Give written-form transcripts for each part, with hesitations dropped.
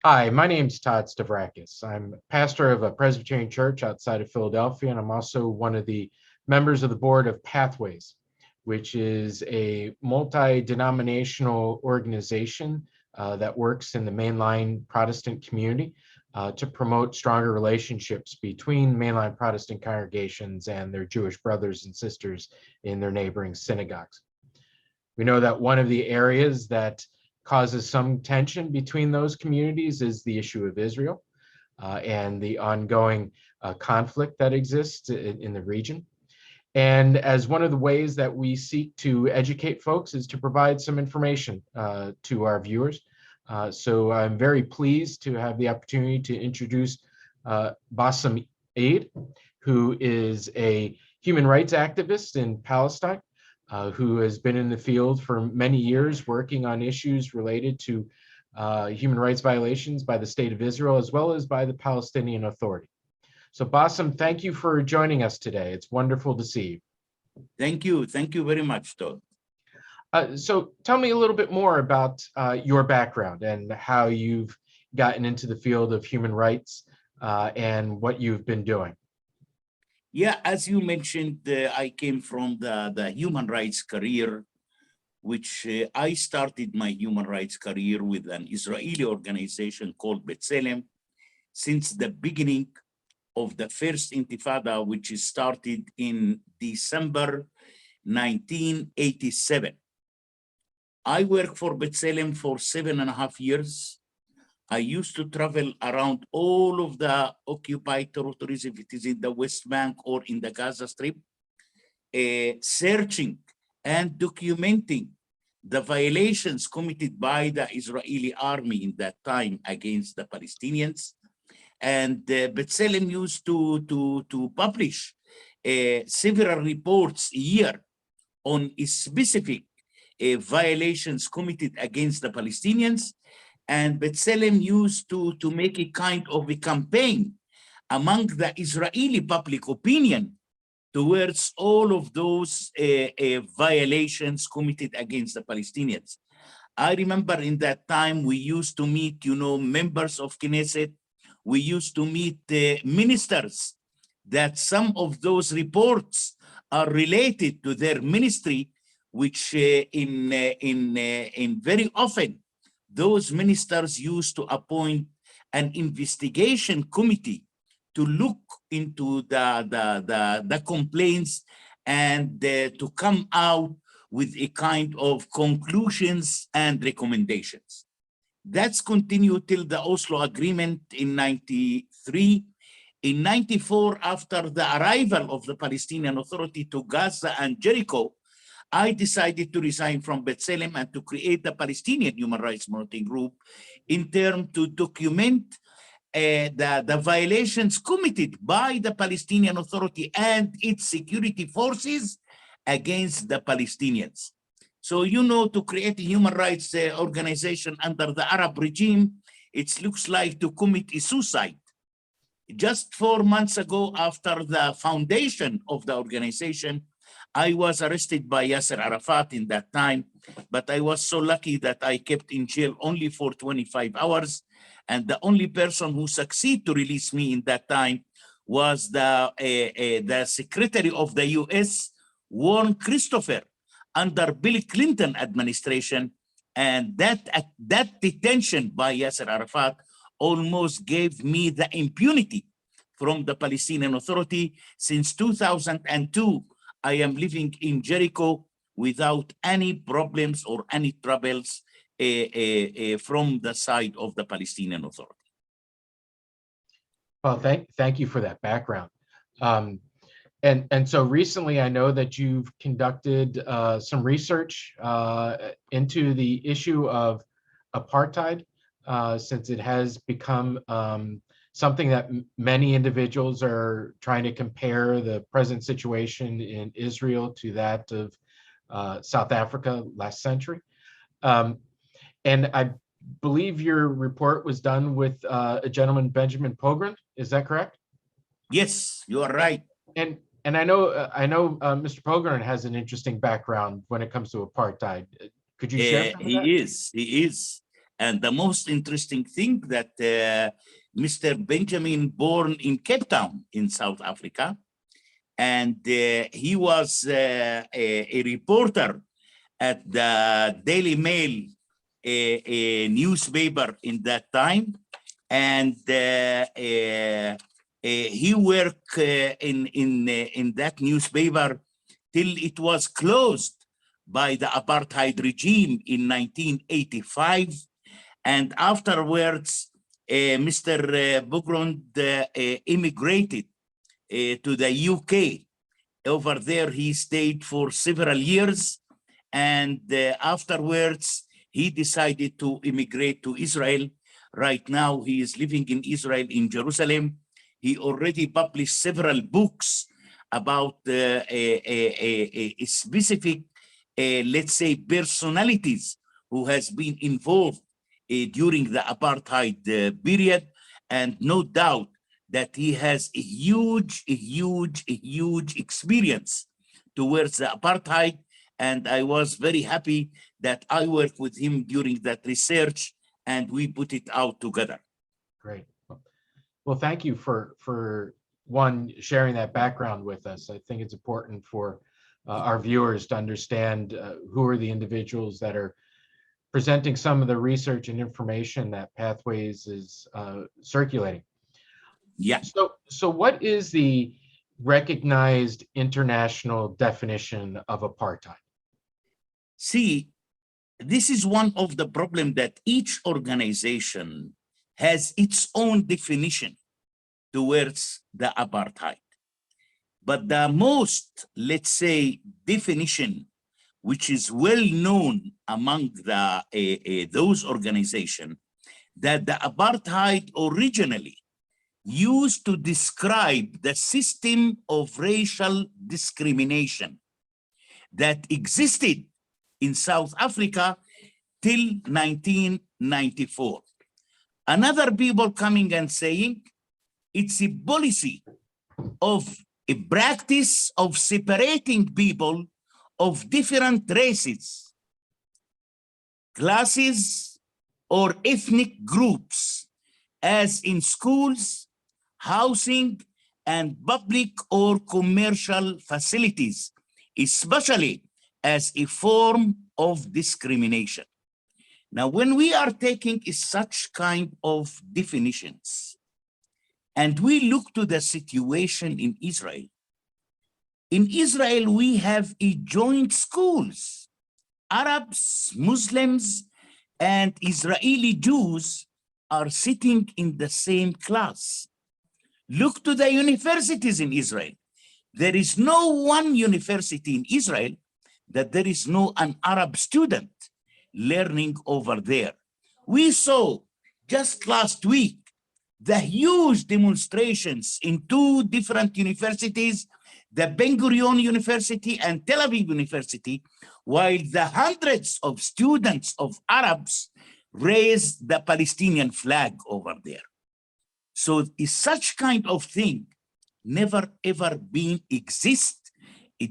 Hi, my name's Todd Stavrakis. I'm pastor of a Presbyterian church outside of Philadelphia, and I'm also one of the members of the board of Pathways, which is a multi-denominational organization that works in the mainline Protestant community to promote stronger relationships between mainline Protestant congregations and their Jewish brothers and sisters in their neighboring synagogues. We know that one of the areas that causes some tension between those communities is the issue of Israel and the ongoing conflict that exists in the region. And as one of the ways that we seek to educate folks is to provide some information to our viewers. So I'm very pleased to have the opportunity to introduce Bassem Eid, who is a human rights activist in Palestine, who has been in the field for many years working on issues related to human rights violations by the State of Israel as well as by the Palestinian Authority. So Bassem, thank you for joining us today. It's wonderful to see you. Thank you. Thank you very much, Todd. So tell me a little bit more about your background and how you've gotten into the field of human rights and what you've been doing. Yeah, as you mentioned, I came from the human rights career, which I started my human rights career with an Israeli organization called B'Tselem since the beginning of the first Intifada, which started in December 1987. I worked for B'Tselem for 7.5 years. I used to travel around all of the occupied territories, if it is in the West Bank or in the Gaza Strip, searching and documenting the violations committed by the Israeli army in that time against the Palestinians. And B'Tselem used to publish several reports a year on specific violations committed against the Palestinians. And B'Tselem used to make a kind of a campaign among the Israeli public opinion towards all of those violations committed against the Palestinians. I remember in that time we used to meet, members of Knesset. We used to meet ministers that some of those reports are related to their ministry, which in very often those ministers used to appoint an investigation committee to look into the complaints and to come out with a kind of conclusions and recommendations. That's continued till the Oslo Agreement in 93. In 94, after the arrival of the Palestinian Authority to Gaza and Jericho, I decided to resign from B'Tselem and to create the Palestinian Human Rights Monitoring Group in terms to document the violations committed by the Palestinian Authority and its security forces against the Palestinians. So, to create a human rights organization under the Arab regime, it looks like to commit a suicide. Just 4 months ago, after the foundation of the organization, I was arrested by Yasser Arafat in that time, but I was so lucky that I kept in jail only for 25 hours. And the only person who succeeded to release me in that time was the Secretary of the US, Warren Christopher, under Bill Clinton administration. And that detention by Yasser Arafat almost gave me the impunity from the Palestinian Authority. Since 2002, I am living in Jericho without any problems or any troubles from the side of the Palestinian Authority. Well, thank you for that background. And so recently, I know that you've conducted some research into the issue of apartheid, since it has become something that many individuals are trying to compare the present situation in Israel to that of South Africa last century. And I believe your report was done with a gentleman, Benjamin Pogan. Is that correct? Yes, you are right. And I know Mr. Pogan has an interesting background when it comes to apartheid. Could you share some of that? He is. And the most interesting thing that Mr. Benjamin born in Cape Town in South Africa, and he was a reporter at the Daily Mail, a newspaper in that time, and he worked in that newspaper till it was closed by the apartheid regime in 1985, and afterwards, Mr. Bugrund immigrated to the UK. Over there, he stayed for several years, and afterwards, he decided to immigrate to Israel. Right now, he is living in Israel, in Jerusalem. He already published several books about a specific, let's say, personalities who has been involved during the apartheid period, and no doubt that he has a huge experience towards the apartheid. And I was very happy that I worked with him during that research, and we put it out together. Great. Well, thank you for one, sharing that background with us. I think it's important for our viewers to understand who are the individuals that are presenting some of the research and information that Pathways is circulating. Yeah. So what is the recognized international definition of apartheid? See, this is one of the problems that each organization has its own definition towards the apartheid. But the most, let's say, definition, which is well known among the those organizations, that the apartheid originally used to describe the system of racial discrimination that existed in South Africa till 1994. Another people coming and saying it's a policy of a practice of separating people of different races, classes, or ethnic groups, as in schools, housing, and public or commercial facilities, especially as a form of discrimination. Now, when we are taking such kind of definitions, and we look to the situation in Israel we have a joint schools. Arabs, Muslims, and Israeli Jews are sitting in the same class. Look to the universities in Israel. There is no one university in Israel that there is no an Arab student learning over there. We saw just last week the huge demonstrations in two different universities, the Ben Gurion University and Tel Aviv University, while the hundreds of students of Arabs raised the Palestinian flag over there. So is such kind of thing never ever been exist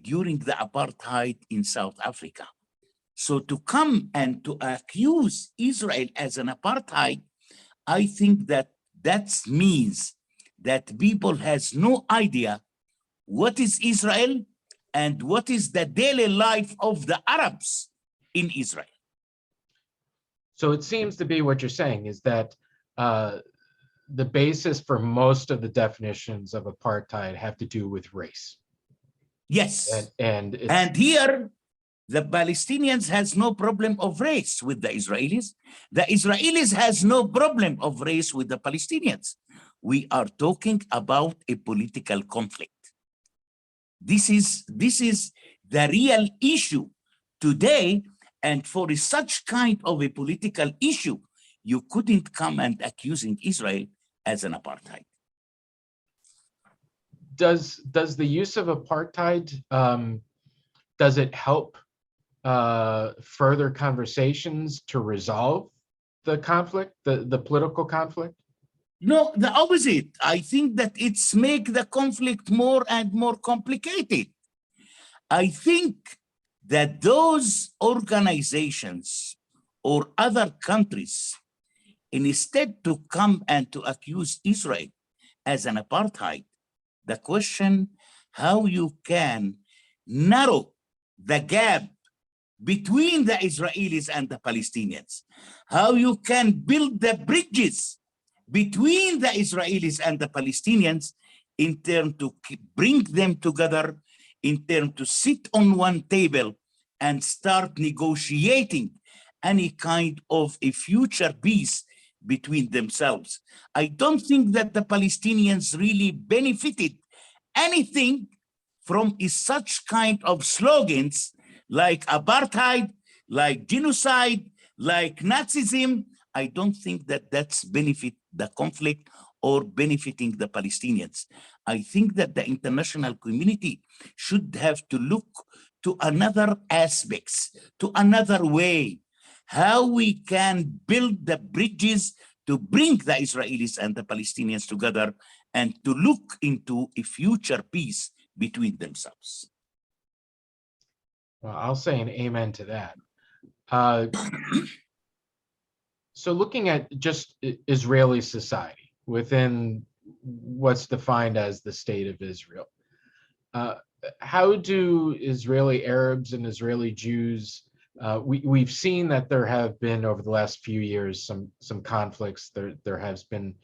during the apartheid in South Africa. So to come and to accuse Israel as an apartheid, I think that means that people has no idea what is Israel and what is the daily life of the Arabs in Israel. So it seems to be what you're saying is that the basis for most of the definitions of apartheid have to do with race. Yes. And here, the Palestinians has no problem of race with the Israelis. The Israelis has no problem of race with the Palestinians. We are talking about a political conflict. This is the real issue today, and for such kind of a political issue, you couldn't come and accusing Israel as an apartheid. Does the use of apartheid, does it help further conversations to resolve the conflict, the political conflict? No, the opposite. I think that it's make the conflict more and more complicated. I think that those organizations or other countries, instead to come and to accuse Israel as an apartheid, the question how you can narrow the gap between the Israelis and the Palestinians, how you can build the bridges between the Israelis and the Palestinians in terms to bring them together, in terms to sit on one table and start negotiating any kind of a future peace between themselves. I don't think that the Palestinians really benefited anything from such kind of slogans like apartheid, like genocide, like Nazism. I don't think that that's benefit the conflict or benefiting the Palestinians. I think that the international community should have to look to another aspects, to another way, how we can build the bridges to bring the Israelis and the Palestinians together and to look into a future peace between themselves. Well, I'll say an amen to that. So looking at just Israeli society within what's defined as the state of Israel, how do Israeli Arabs and Israeli Jews, we've seen that there have been over the last few years some conflicts. There has been,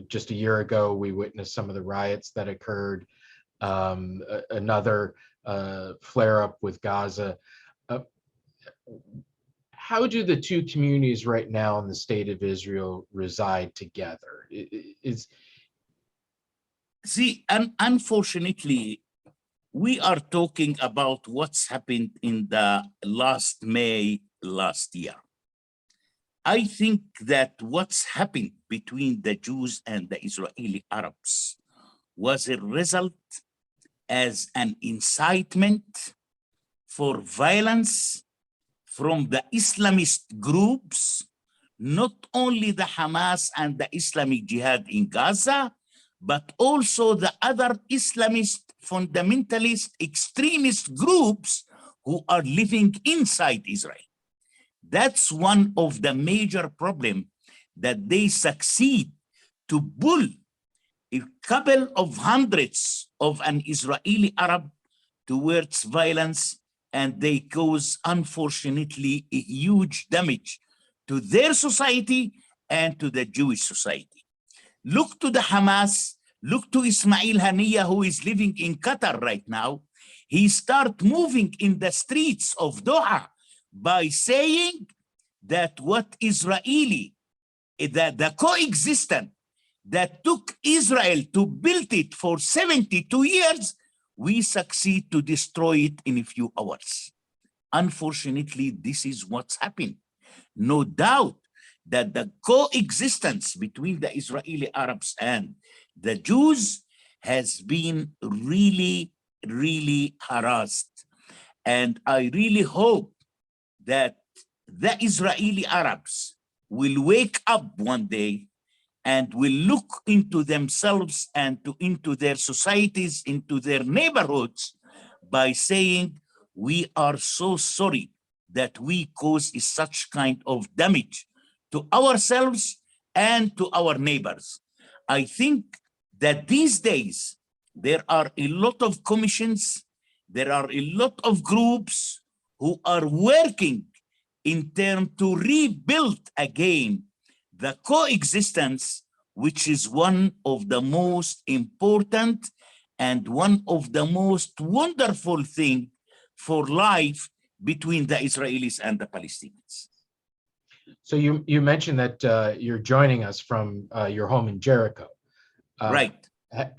just a year ago, we witnessed some of the riots that occurred, another flare-up with Gaza. How do the two communities right now in the state of Israel reside together? Unfortunately, we are talking about what's happened in the last May last year. I think that what's happened between the Jews and the Israeli Arabs was a result as an incitement for violence from the Islamist groups, not only the Hamas and the Islamic Jihad in Gaza, but also the other Islamist fundamentalist extremist groups who are living inside Israel. That's one of the major problems, that they succeed to pull a couple of hundreds of an Israeli Arab towards violence, and they cause, unfortunately, a huge damage to their society and to the Jewish society. Look to the Hamas, look to Ismail Haniyeh, who is living in Qatar right now. He started moving in the streets of Doha by saying that what Israeli, the coexistence that took Israel to build it for 72 years, we succeed to destroy it in a few hours. Unfortunately, this is what's happened. No doubt that the coexistence between the Israeli Arabs and the Jews has been really, really harassed. And I really hope that the Israeli Arabs will wake up one day and will look into themselves and into their societies, into their neighborhoods, by saying, we are so sorry that we cause such kind of damage to ourselves and to our neighbors. I think that these days, there are a lot of commissions, there are a lot of groups who are working in terms to rebuild again the coexistence, which is one of the most important and one of the most wonderful things for life between the Israelis and the Palestinians. So you mentioned that you're joining us from your home in Jericho. Right.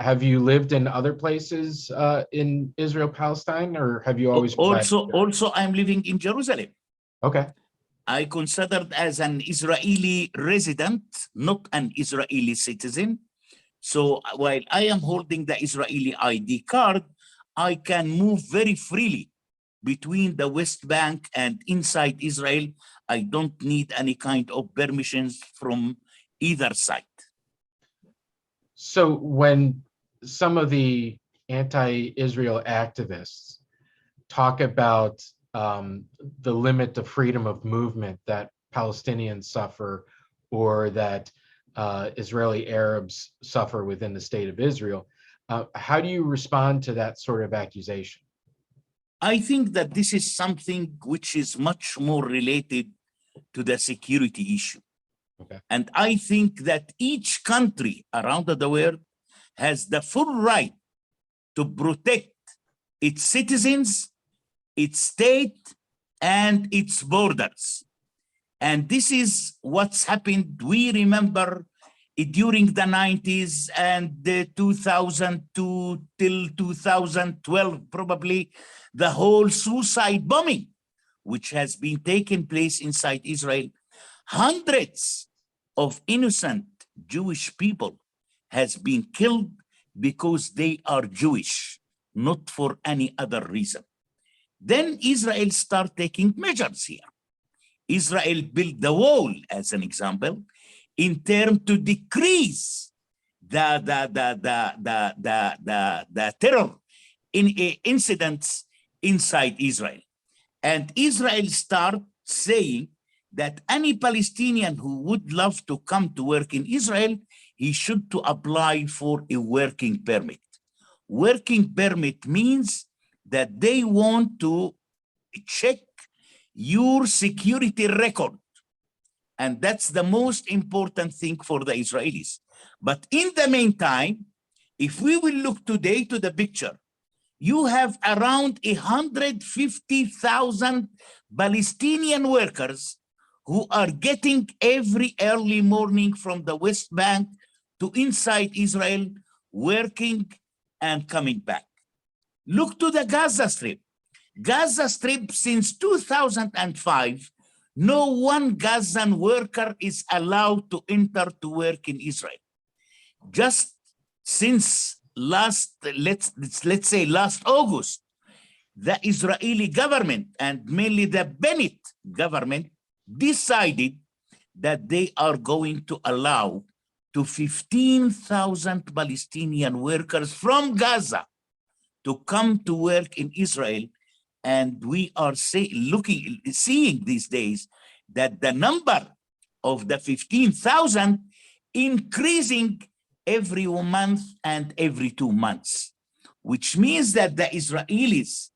Have you lived in other places in Israel, Palestine, or have you always also I'm living in Jerusalem. Okay. I considered as an Israeli resident, not an Israeli citizen. So while I am holding the Israeli ID card, I can move very freely between the West Bank and inside Israel. I don't need any kind of permissions from either side. So when some of the anti-Israel activists talk about the limit of freedom of movement that Palestinians suffer, or that Israeli Arabs suffer within the state of Israel. How do you respond to that sort of accusation? I think that this is something which is much more related to the security issue. Okay. And I think that each country around the world has the full right to protect its citizens, its state, and its borders. And this is what's happened. We remember during the 90s and the 2002 till 2012, probably, the whole suicide bombing, which has been taking place inside Israel. Hundreds of innocent Jewish people has been killed because they are Jewish, not for any other reason. Then Israel start taking measures here. Israel built the wall, as an example, in terms to decrease the terror incidents inside Israel. And Israel start saying that any Palestinian who would love to come to work in Israel, he should to apply for a working permit. Working permit means that they want to check your security record. And that's the most important thing for the Israelis. But in the meantime, if we will look today to the picture, you have around 150,000 Palestinian workers who are getting every early morning from the West Bank to inside Israel, working and coming back. Look to the Gaza Strip. Gaza Strip, since 2005, no one Gazan worker is allowed to enter to work in Israel. Just since let's say last August, the Israeli government, and mainly the Bennett government, decided that they are going to allow to 15,000 Palestinian workers from Gaza to come to work in Israel. And we are seeing these days that the number of the 15,000 increasing every month and every 2 months, which means that the Israelis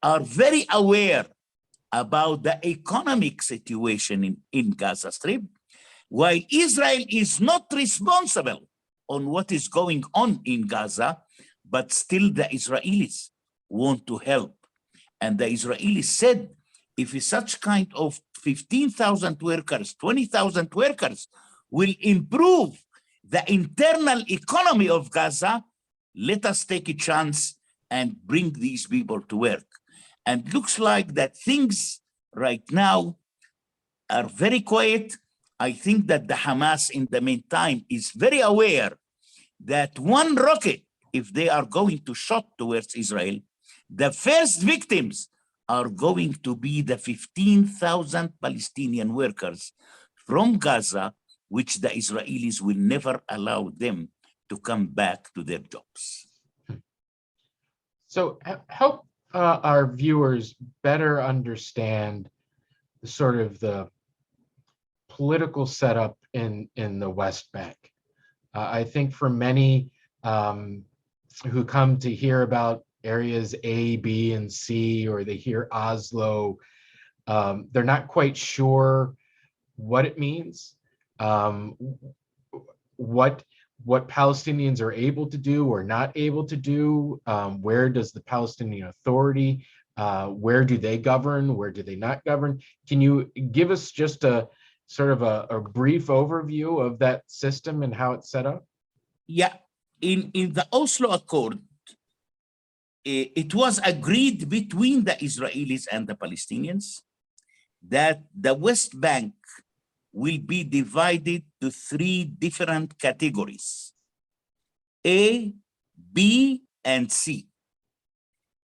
are very aware about the economic situation in Gaza Strip, while Israel is not responsible on what is going on in Gaza, but still the Israelis want to help. And the Israelis said, if such kind of 15,000 workers, 20,000 workers will improve the internal economy of Gaza, let us take a chance and bring these people to work. And looks like that things right now are very quiet. I think that the Hamas in the meantime is very aware that one rocket, if they are going to shot towards Israel, the first victims are going to be the 15,000 Palestinian workers from Gaza, which the Israelis will never allow them to come back to their jobs. So help our viewers better understand the political setup in the West Bank. I think for many who come to hear about areas A, B, and C, or they hear Oslo, they're not quite sure what it means, what Palestinians are able to do or not able to do, where does the Palestinian Authority, where do they govern, where do they not govern? Can you give us just a sort of a brief overview of that system and how it's set up? Yeah, in the Oslo Accord, it was agreed between the Israelis and the Palestinians that the West Bank will be divided to 3 different categories: A, B, and C.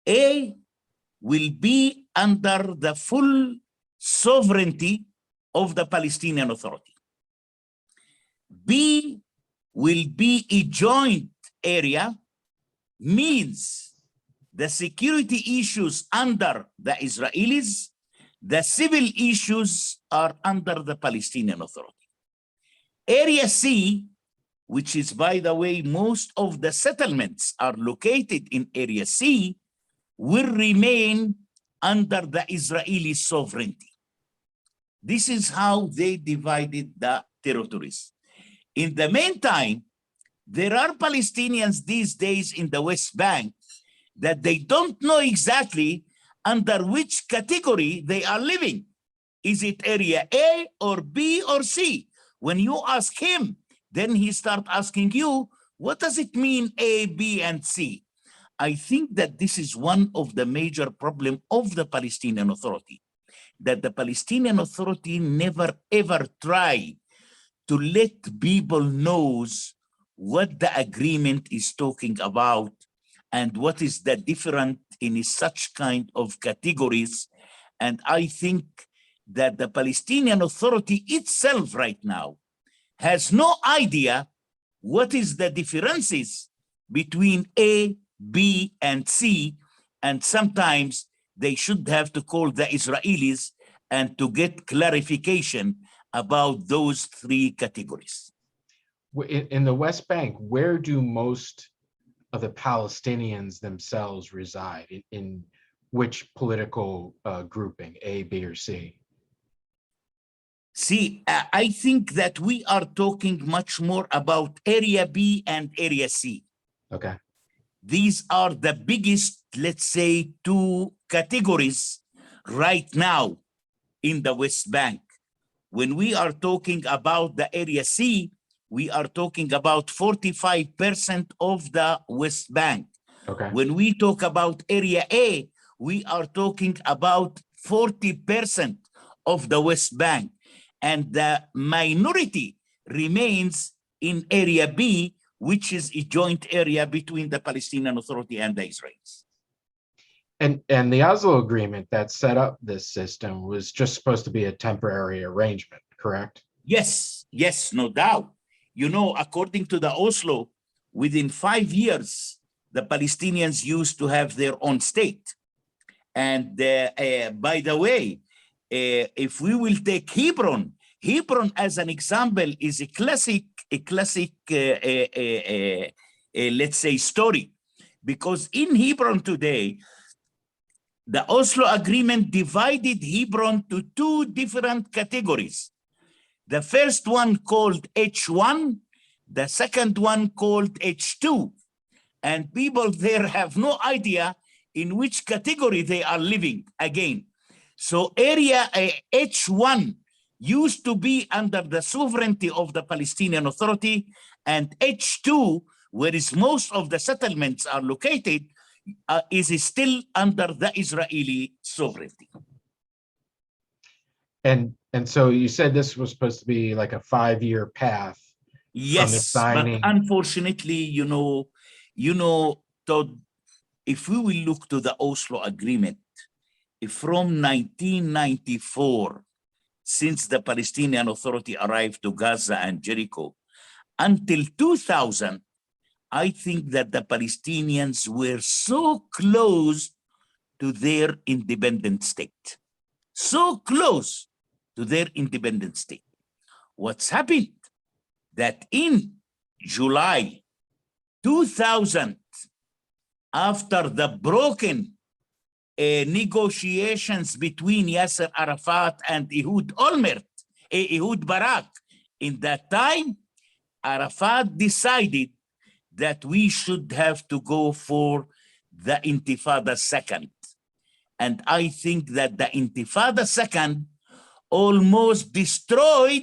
A will be under the full sovereignty of the Palestinian Authority. B will be a joint area, means the security issues under the Israelis, the civil issues are under the Palestinian Authority. Area C, which is, by the way, most of the settlements are located in Area C, will remain under the Israeli sovereignty. This is how they divided the territories. In the meantime, there are Palestinians these days in the West Bank that they don't know exactly under which category they are living. Is it area A or B or C? When you ask him, then he starts asking you, what does it mean A, B, and C? I think that this is one of the major problems of the Palestinian Authority, that the Palestinian Authority never ever tried to let people know what the agreement is talking about and what is the difference in such kind of categories. And I think that the Palestinian Authority itself right now has no idea what is the differences between A, B, and C, and sometimes they should have to call the Israelis and to get clarification about those three categories. In the West Bank, where do most of the Palestinians themselves reside? In which political grouping, A, B, or C? See, I think that we are talking much more about Area B and Area C. Okay. These are the biggest, let's say, two categories right now in the West Bank. When we are talking about the Area C, we are talking about 45% of the West Bank. Okay. When we talk about Area A, we are talking about 40% of the West Bank. And the minority remains in Area B, which is a joint area between the Palestinian Authority and the Israelis. And the Oslo Agreement that set up this system was just supposed to be a temporary arrangement, correct? Yes, yes, no doubt. You know, according to the Oslo, within 5 years, the Palestinians used to have their own state. And by the way, if we will take Hebron, Hebron as an example is a classic, let's say, story. Because in Hebron today, the Oslo Agreement divided Hebron to two different categories. The first one called H1, the second one called H2. And people there have no idea in which category they are living again. So area H1 used to be under the sovereignty of the Palestinian Authority, and H2, where is most of the settlements are located, is still under the Israeli sovereignty. And so you said this was supposed to be like a 5-year path. Yes, but unfortunately, you know, Todd, if we will look to the Oslo Agreement, from 1994, since the Palestinian Authority arrived to Gaza and Jericho, until 2000, I think that the Palestinians were so close to their independent state. So close to their independent state. What's happened? That in July 2000, after the broken negotiations between Yasser Arafat and Ehud Barak, in that time, Arafat decided that we should have to go for the Intifada second. And I think that the Intifada second almost destroyed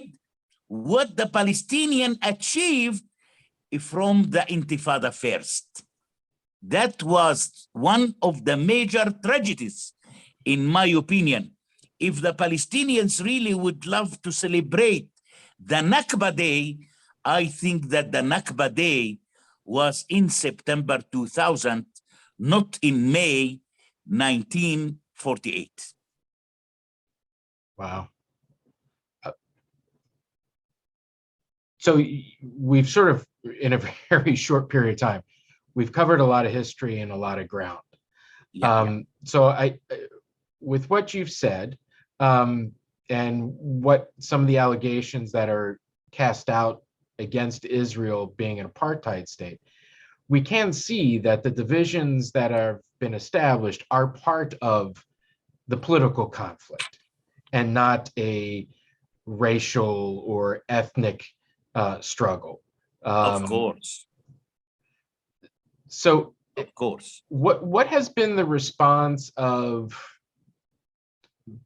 what the Palestinian achieved from the Intifada first. That was one of the major tragedies, in my opinion. If the Palestinians really would love to celebrate the Nakba Day, I think that the Nakba Day was in September 2000, not in May 1948. Wow. So we've sort of, in a very short period of time, we've covered a lot of history and a lot of ground. So with what you've said, and what some of the allegations that are cast out against Israel being an apartheid state, we can see that the divisions that have been established are part of the political conflict and not a racial or ethnic struggle. Of course. So Of course. what has been the response of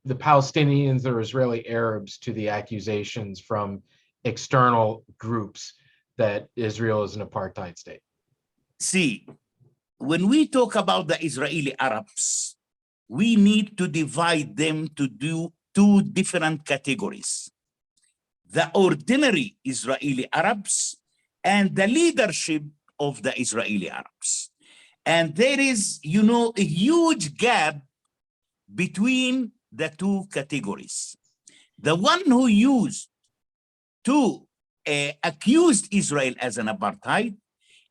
the Palestinians or Israeli Arabs to the accusations from external groups that Israel is an apartheid state? See, when we talk about the Israeli Arabs, we need to divide them to do two different categories: the ordinary Israeli Arabs and the leadership of the Israeli Arabs. And there is, a huge gap between the two categories. The one who used to accuse Israel as an apartheid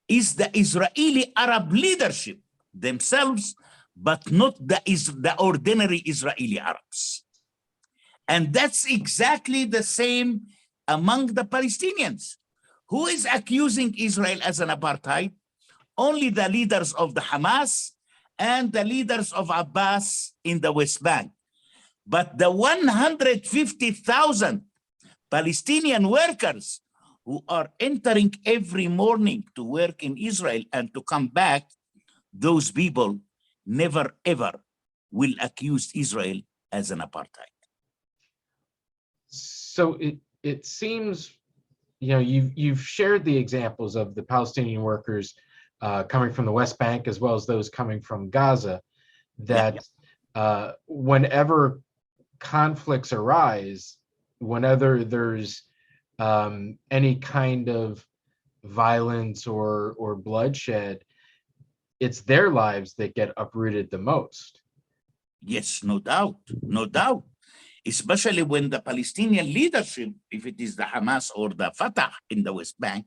is the Israeli Arab leadership themselves, but not the ordinary Israeli Arabs. And that's exactly the same among the Palestinians. Who is accusing Israel as an apartheid? Only the leaders of the Hamas and the leaders of Abbas in the West Bank. But the 150,000 Palestinian workers who are entering every morning to work in Israel and to come back, those people never ever will accuse Israel as an apartheid. So it seems, you've shared the examples of the Palestinian workers coming from the West Bank as well as those coming from Gaza, that whenever conflicts arise, whenever there's any kind of violence or bloodshed, it's their lives that get uprooted the most. Yes, no doubt, no doubt. Especially when the Palestinian leadership, if it is the Hamas or the Fatah in the West Bank,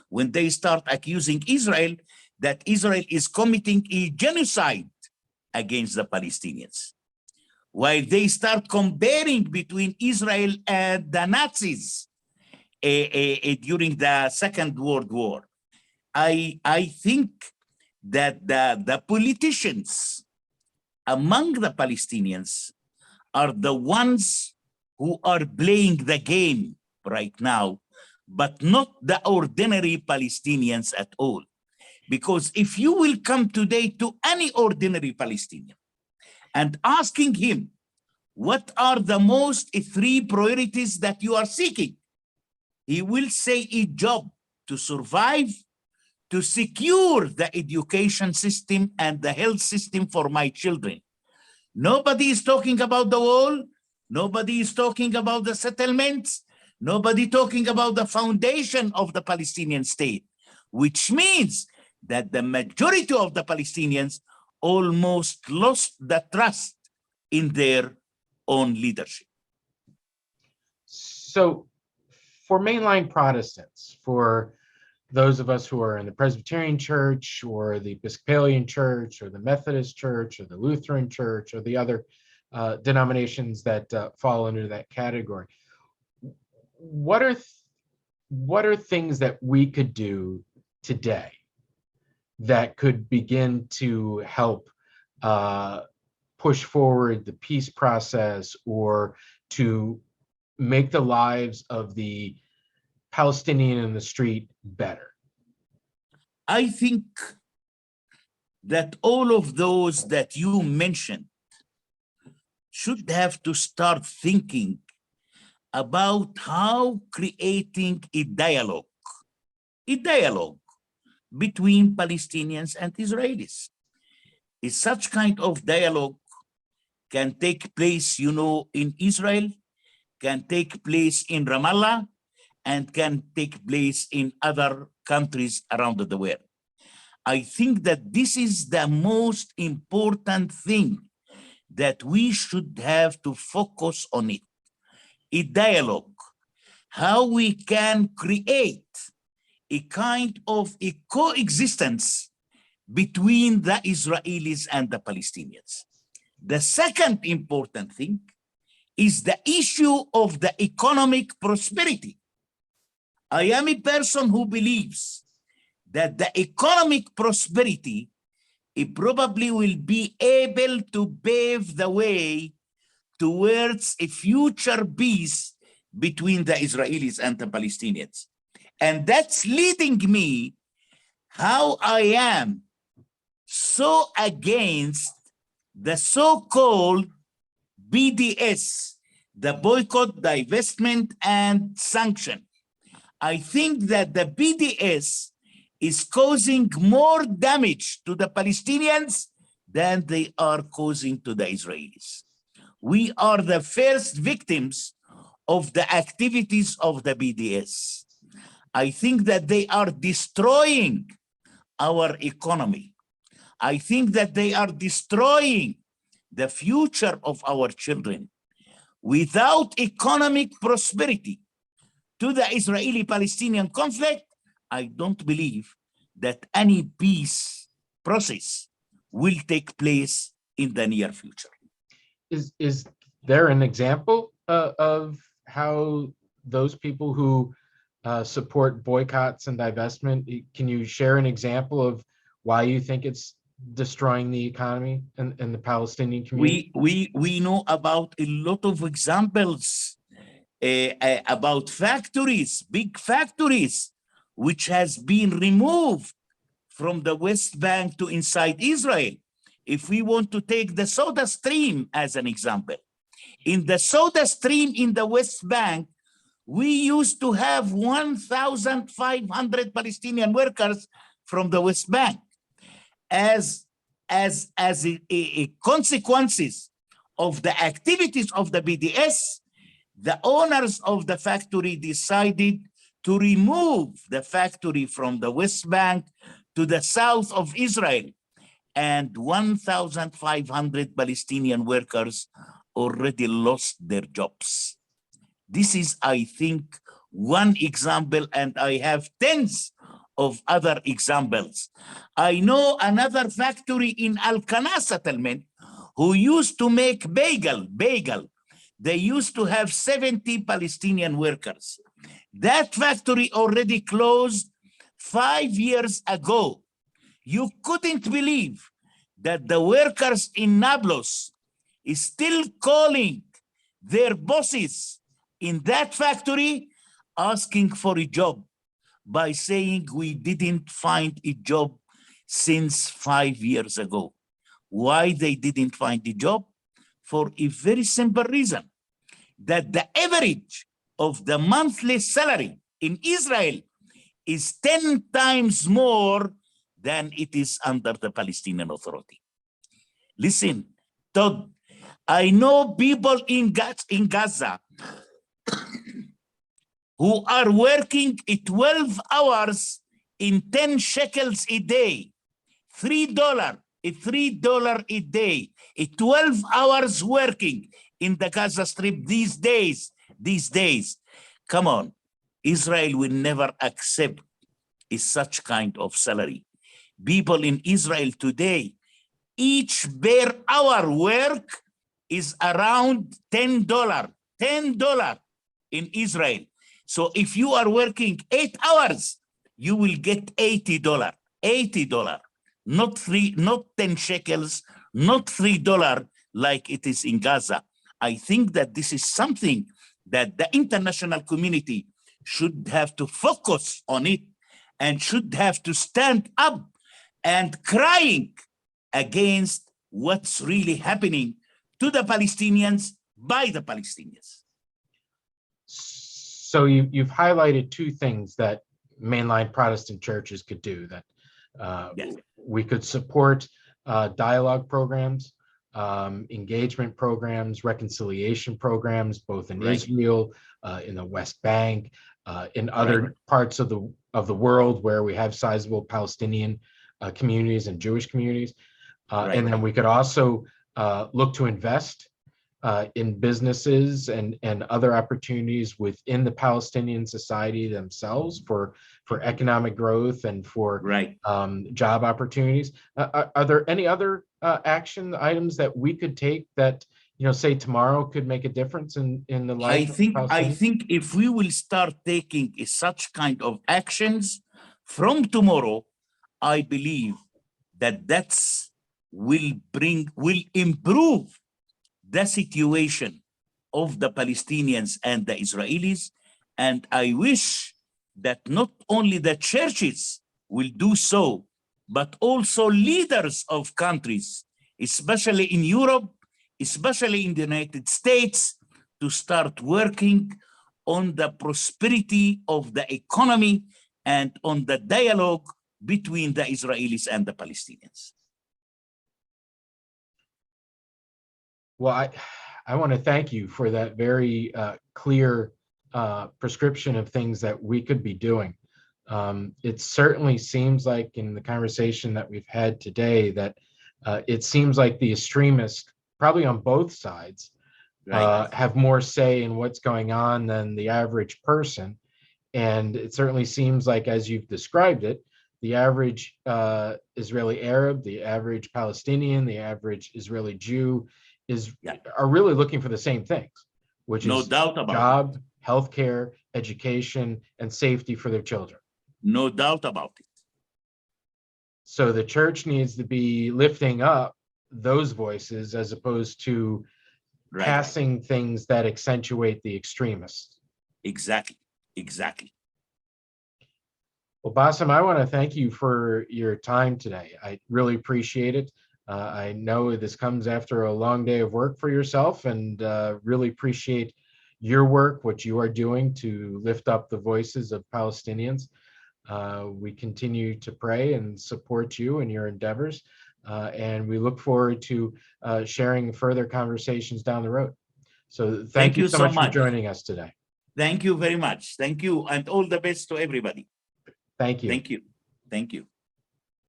when they start accusing Israel that Israel is committing a genocide against the Palestinians, while they start comparing between Israel and the Nazis during the Second World War. I think that the politicians among the Palestinians are the ones who are playing the game right now, but not the ordinary Palestinians at all. Because if you will come today to any ordinary Palestinian and asking him, what are the most three priorities that you are seeking? He will say a job to survive, to secure the education system and the health system for my children. Nobody is talking about the wall. Nobody is talking about the settlements. Nobody talking about the foundation of the Palestinian state, which means that the majority of the Palestinians almost lost the trust in their own leadership. So for mainline Protestants, for those of us who are in the Presbyterian Church or the Episcopalian Church or the Methodist Church or the Lutheran Church or the other denominations that fall under that category, what are things that we could do today that could begin to help push forward the peace process or to make the lives of the Palestinian in the street better? I think that all of those that you mentioned should have to start thinking about how creating a dialogue between Palestinians and Israelis. Is such kind of dialogue can take place, in Israel, can take place in Ramallah, and can take place in other countries around the world. I think that this is the most important thing that we should have to focus on it. A dialogue, how we can create a kind of a coexistence between the Israelis and the Palestinians. The second important thing is the issue of the economic prosperity. I am a person who believes that the economic prosperity, it probably will be able to pave the way towards a future peace between the Israelis and the Palestinians. And that's leading me how I am so against the so-called BDS, the boycott, divestment, and sanction. I think that the BDS is causing more damage to the Palestinians than they are causing to the Israelis. We are the first victims of the activities of the BDS. I think that they are destroying our economy. I think that they are destroying the future of our children. Without economic prosperity to the Israeli-Palestinian conflict, I don't believe that any peace process will take place in the near future. Is there an example of how those people who support boycotts and divestment, can you share an example of why you think it's destroying the economy and the Palestinian community? We know about a lot of examples about factories, big factories, which has been removed from the West Bank to inside Israel. If we want to take the Soda Stream as an example, in the Soda Stream in the West Bank, we used to have 1,500 Palestinian workers from the West Bank. As a consequences of the activities of the BDS, the owners of the factory decided to remove the factory from the West Bank to the south of Israel, and 1,500 Palestinian workers already lost their jobs. This is, I think, one example, and I have tens of other examples. I know another factory in Al-Qana settlement who used to make bagel. They used to have 70 Palestinian workers. That factory already closed 5 years ago. You couldn't believe that the workers in Nablus is still calling their bosses in that factory asking for a job by saying we didn't find a job since 5 years ago. Why they didn't find a job? For a very simple reason, that the average of the monthly salary in Israel is 10 times more than it is under the Palestinian Authority. Listen, Todd, I know people in Gaza who are working 12 hours in 10 shekels a day, $3 a day, 12 hours working in the Gaza Strip these days. Come on, Israel will never accept such kind of salary. People in Israel today, each per hour work is around $10 in Israel. So if you are working 8 hours, you will get $80, not 10 shekels, not $3 like it is in Gaza. I think that this is something that the international community should have to focus on it and should have to stand up and crying against what's really happening to the Palestinians by the Palestinians. So you've highlighted two things that mainline Protestant churches could do, that Yes. we could support dialogue programs, engagement programs, reconciliation programs, both in Right. Israel, in the West Bank, in other parts of the world where we have sizable Palestinian communities and Jewish communities. And then we could also look to invest in businesses and other opportunities within the Palestinian society themselves for economic growth and for Right. job opportunities. Are there any other action items that we could take that, say tomorrow could make a difference in the life of I Palestinians? think if we will start taking such kind of actions from tomorrow, I believe that will improve the situation of the Palestinians and the Israelis. And I wish that not only the churches will do so, but also leaders of countries, especially in Europe, especially in the United States, to start working on the prosperity of the economy and on the dialogue between the Israelis and the Palestinians. Well, I want to thank you for that very clear prescription of things that we could be doing. It certainly seems like in the conversation that we've had today that it seems like the extremists, probably on both sides, have more say in what's going on than the average person. And it certainly seems like, as you've described it, the average Israeli Arab, the average Palestinian, the average Israeli Jew are really looking for the same things, which No is doubt about job, healthcare, education, and safety for their children. No doubt about it. So the church needs to be lifting up those voices as opposed to passing things that accentuate the extremists. Exactly. Exactly. Well, Bassem, I want to thank you for your time today. I really appreciate it. I know this comes after a long day of work for yourself, and really appreciate your work, what you are doing to lift up the voices of Palestinians. We continue to pray and support you in your endeavors, and we look forward to sharing further conversations down the road. So thank you so much for joining us today. Thank you very much. Thank you, and all the best to everybody. Thank you. Thank you. Thank you.